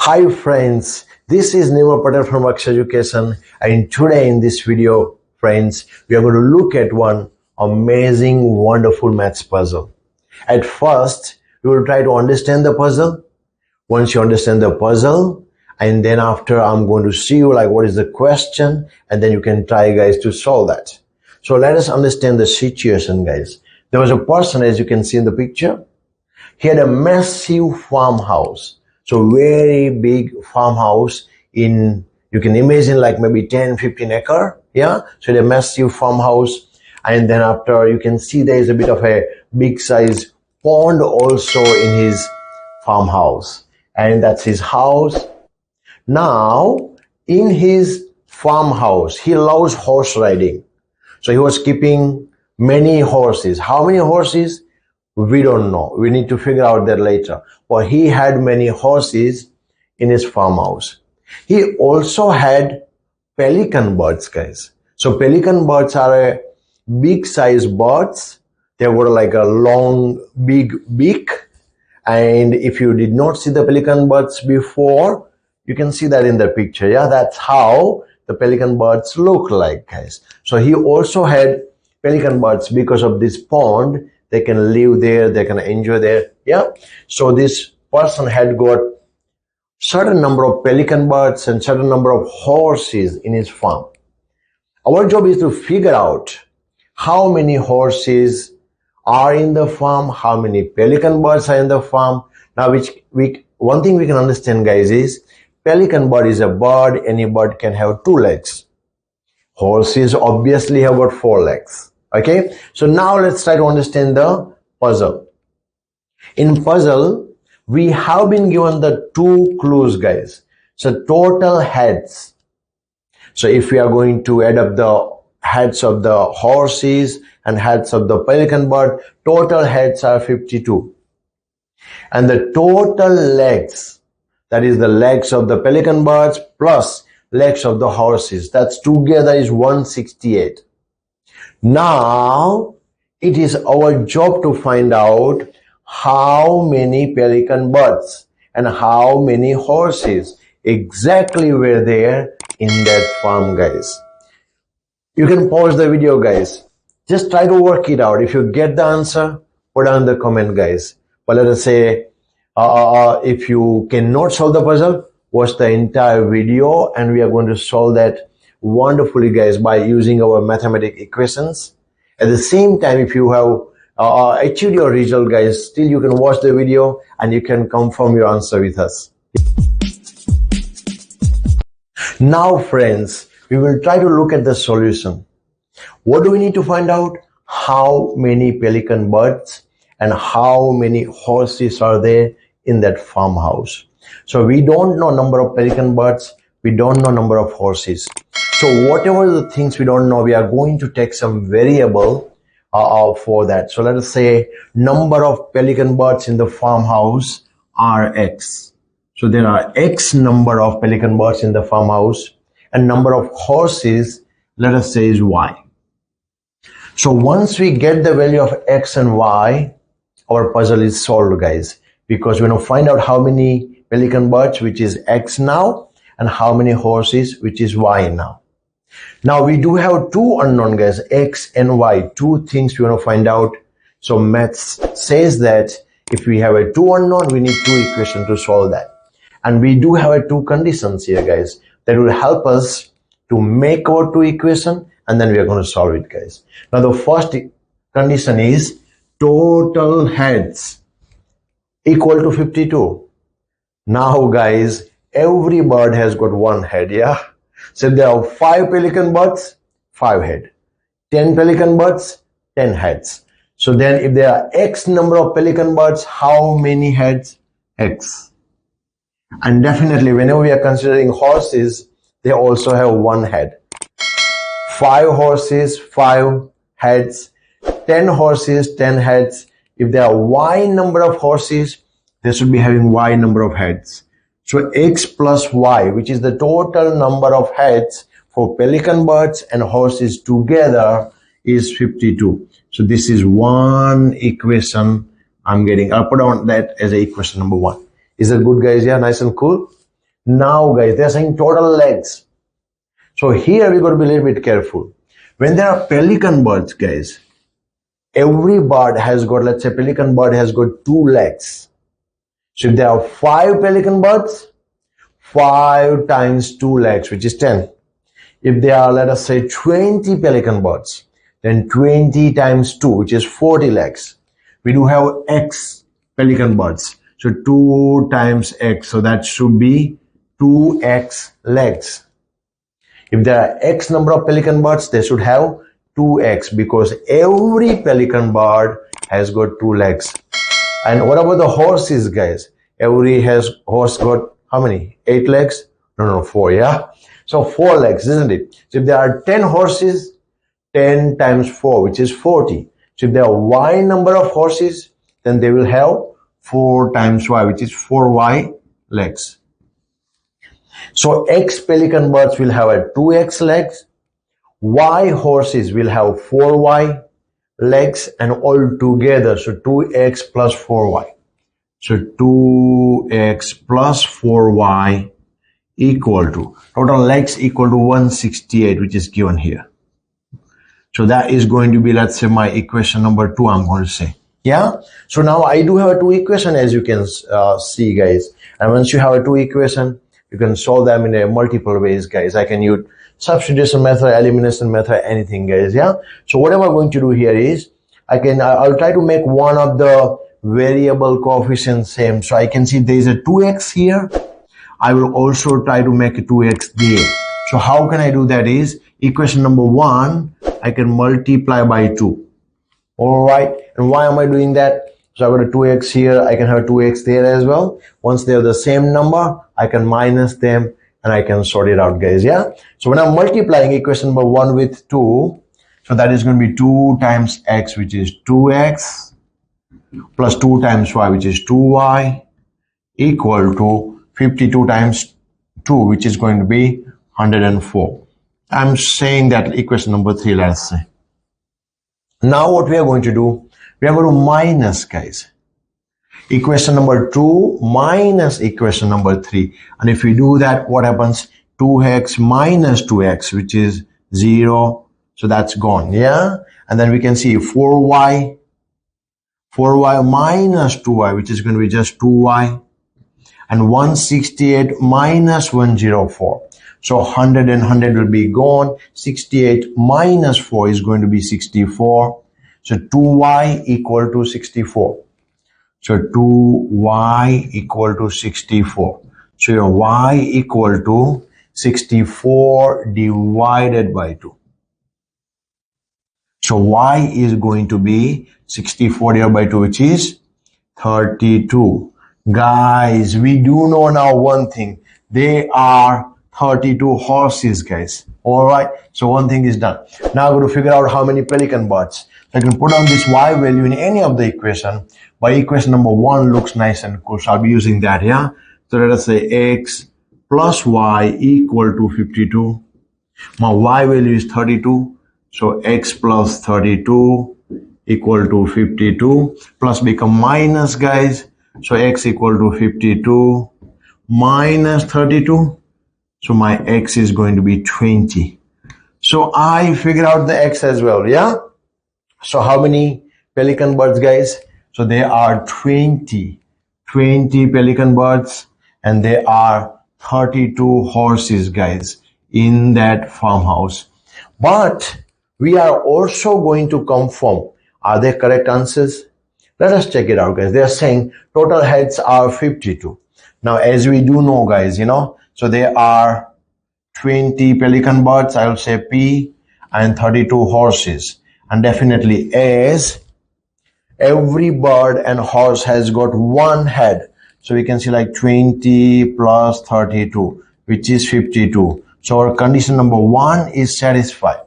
Hi friends, this is Nirmal Patel from Akshar Education, and today in this video, friends, we are going to look at one amazing, wonderful maths puzzle. At first, we will try to understand the puzzle. Once you understand the puzzle, and then after I'm going to see you like what is the question, and then you can try guys to solve that. So let us understand the situation, guys. There was a person, as you can see in the picture. He had a massive farmhouse. So very big farmhouse in, you can imagine like maybe 10, 15 acre. Yeah. So the massive farmhouse. And then after you can see there is a bit of a big size pond also in his farmhouse. And that's his house. Now in his farmhouse, he loves horse riding. So he was keeping many horses. How many horses? We don't know. We need to figure out that later. But he had many horses in his farmhouse. He also had pelican birds, guys. So pelican birds are a big size birds. They were like a long, big beak. And if you did not see the pelican birds before, you can see that in the picture. Yeah, that's how the pelican birds look like, guys. So he also had pelican birds because of this pond. They can live there, they can enjoy there. Yeah. So this person had got certain number of pelican birds and certain number of horses in his farm. Our job is to figure out how many horses are in the farm, how many pelican birds are in the farm. Now, one thing we can understand, guys, is pelican bird is a bird. Any bird can have 2 legs. Horses obviously have got 4 legs. Okay, so now let's try to understand the puzzle. In puzzle, we have been given the 2 clues, guys. So total heads. So if we are going to add up the heads of the horses and heads of the pelican bird, total heads are 52. And the total legs, that is the legs of the pelican birds plus legs of the horses, that's together is 168. Now, it is our job to find out how many pelican birds and how many horses exactly were there in that farm, guys. You can pause the video, guys. Just try to work it out. If you get the answer, put down the comment, guys. But let us say, if you cannot solve the puzzle, watch the entire video and we are going to solve that wonderfully, guys, by using our mathematical equations. At the same time, if you have achieved your result, guys, still you can watch the video and you can confirm your answer with us. Now, friends, we will try to look at the solution. What do we need to find out? How many pelican birds and how many horses are there in that farmhouse? So we don't know number of pelican birds. We don't know number of horses. So whatever the things we don't know, we are going to take some variable for that. So let us say number of pelican birds in the farmhouse are X. So there are X number of pelican birds in the farmhouse and number of horses, let us say, is Y. So once we get the value of X and Y, our puzzle is solved, guys, because we're going to find out how many pelican birds, which is X now, and how many horses, which is Y now. Now we do have 2 unknown, guys, X and Y, 2 things we want to find out. So maths says that if we have a 2 unknown, we need 2 equations to solve that. And we do have a 2 conditions here, guys, that will help us to make our 2 equations, and then we are going to solve it, guys. Now the first condition is total heads equal to 52. Now, guys, every bird has got 1 head, yeah? So there are 5 pelican birds, 5 head. 10 pelican birds, 10 heads. So then if there are X number of pelican birds, how many heads? X. And definitely whenever we are considering horses, they also have 1 head. 5 horses, 5 heads. 10 horses, 10 heads. If there are Y number of horses, they should be having Y number of heads. So X plus Y, which is the total number of heads for pelican birds and horses together, is 52. So this is one equation I'm getting. I'll put on that as a equation number 1. Is that good, guys? Yeah, nice and cool. Now guys, they're saying total legs. So here we got to be a little bit careful. When there are pelican birds, guys, every bird has got, let's say pelican bird has got 2 legs. So if there are 5 pelican birds, 5 times 2 legs, which is 10. If there are, let us say 20 pelican birds, then 20 times 2, which is 40 legs. We do have X pelican birds. So 2 times X, so that should be 2X legs. If there are X number of pelican birds, they should have 2X, because every pelican bird has got 2 legs. And what about the horses, guys? Every horse got how many? 8 legs? No, 4, yeah? So 4 legs, isn't it? So if there are 10 horses, 10 times 4, which is 40. So if there are Y number of horses, then they will have 4 times Y, which is 4Y legs. So X pelican birds will have a 2X legs. Y horses will have 4Y legs, and all together, so 2X plus 4Y. So 2X plus 4Y equal to, total legs equal to 168, which is given here. So that is going to be, let's say, my equation number 2, I'm going to say. Yeah. So now I do have a 2 equation, as you can see, guys. And once you have a 2 equation, you can solve them in a multiple ways, guys. I can use substitution method, elimination method, anything, guys. Yeah. So what am I going to do here is, I'll try to make one of the variable coefficients same. So I can see there is a 2X here. I will also try to make a 2X there. So how can I do that is, equation number 1, I can multiply by 2. All right. And why am I doing that? So I've got a 2X here. I can have a 2X there as well. Once they are the same number, I can minus them and I can sort it out, guys. Yeah. So when I'm multiplying equation number 1 with 2, so that is going to be 2 times X, which is 2X, plus 2 times Y, which is 2Y, equal to 52 times 2, which is going to be 104. I'm saying that equation number 3, let's say. Now what we are going to do, we are going to minus, guys, equation number 2 minus equation number 3. And if we do that, what happens? 2X minus 2X, which is 0. So that's gone, yeah? And then we can see 4Y minus 2Y, which is going to be just 2Y. And 168 minus 104. So 100 and 100 will be gone. 68 minus 4 is going to be 64. So 2Y equal to 64. So 2Y equal to 64. So your Y equal to 64 divided by 2. So Y is going to be 64 divided by 2, which is 32. Guys, we do know now one thing. They are 32 horses, guys. All right. So one thing is done. Now I'm going to figure out how many pelican birds. So I can put down this Y value in any of the equation. By equation number 1 looks nice and cool. So I'll be using that. Yeah. So let us say X plus Y equal to 52. My Y value is 32. So X plus 32 equal to 52. Plus become minus, guys. So X equal to 52 minus 32. So my X is going to be 20. So I figured out the X as well. Yeah. So how many pelican birds, guys? So there are 20 pelican birds, and there are 32 horses, guys, in that farmhouse. But we are also going to confirm, are they correct answers? Let us check it out, guys. They are saying total heads are 52. Now, as we do know, guys, so there are 20 pelican birds, I will say P, and 32 horses. And definitely as every bird and horse has got 1 head. So we can see like 20 plus 32, which is 52. So our condition number 1 is satisfied.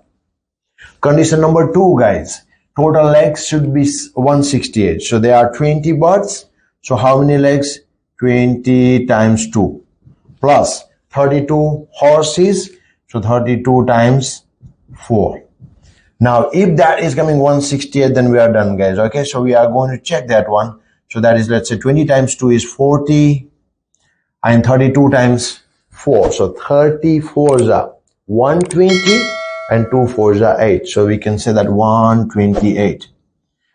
Condition number 2, guys, total legs should be 168. So there are 20 birds. So how many legs? 20 times 2 plus 32 horses. So 32 times 4. Now, if that is coming 168, then we are done, guys. Okay, so we are going to check that one. So that is, let's say 20 times 2 is 40, and 32 times 4. So 30 fours are 120 and 2 fours are 8. So we can say that 128.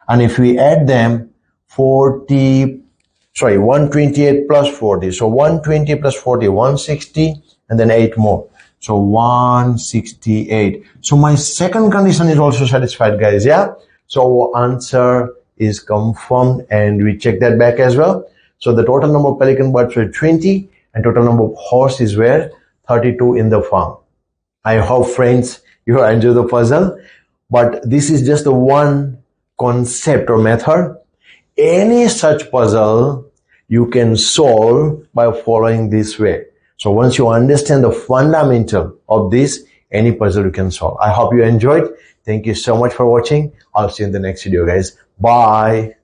And if we add them, 128 plus 40. So 120 plus 40, 160, and then 8 more. So 168. So my second condition is also satisfied, guys. Yeah. So our answer is confirmed, and we check that back as well. So the total number of pelican birds were 20, and total number of horses were 32 in the farm. I hope, friends, you enjoy the puzzle. But this is just the one concept or method. Any such puzzle you can solve by following this way. So once you understand the fundamental of this, any puzzle you can solve. I hope you enjoyed. Thank you so much for watching. I'll see you in the next video, guys. Bye.